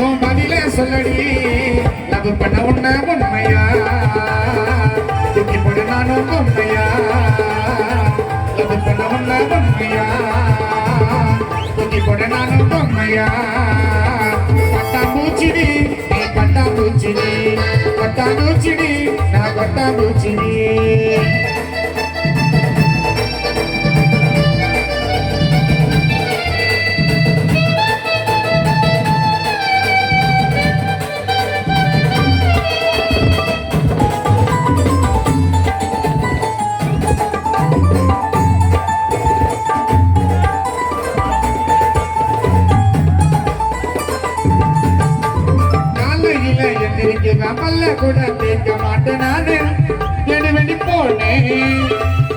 உன் பதிலே சொல்லடி லவ் பண்ண உன்ன உண்மையா தூக்கி போடு நானும் உண்மையா லவ் பண்ண உன்ன உண்மையா தூக்கி போடு நானும் உண்மையா பட்டாம்பூச்சிடி நீ பட்டாம்பூச்சிடி பட்டாம்பூச்சிடி நான் பட்டாம்பூச்சிடி பல்ல கூட தேக்க மாட்டேன் நானு வெளி போனேன்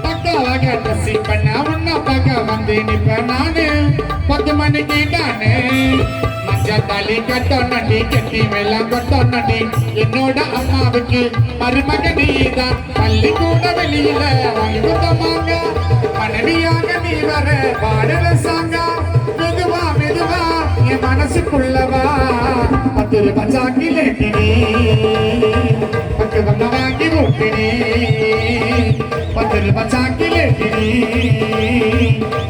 பக்காவாக ட்ரெஸ்ஸிங் பண்ண உன்ன பக்க வந்து நிப்பேன் நானு 10 மணிக்கு தானே மஞ்சள் தாலி கட்டொன்னடி கட்டி வெள்ளம் கொட்டொன்னடி என்னோட அம்மாவுக்கு மருமக நீதான் பள்ளி கூட வெளியில வாங்கி கொடுத்தமாங்க மனைவியாக நீ வர பாடுற சாங்கா மெதுவா மெதுவா என் மனசுக்குள்ளவா 10 ரூபாய் சாக்கிலேட்டினி பக்கு வண்ண வாங்கி ஊட்டினி 10 ரூபாய் சாக்கிலேட்டினி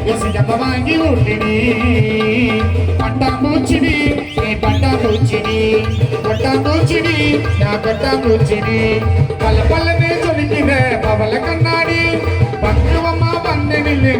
யோசிக்கப்ப வாங்கி ஊட்டினி பட்டாம்பூச்சிடி நீ பட்டாம்பூச்சிடி பட்டாம்பூச்சிடி நான் பட்டாம்பூச்சிடி பல பல்லனே சொல்லிக்கிற பவள கண்ணாடி பக்குவமா வந்து நில்லு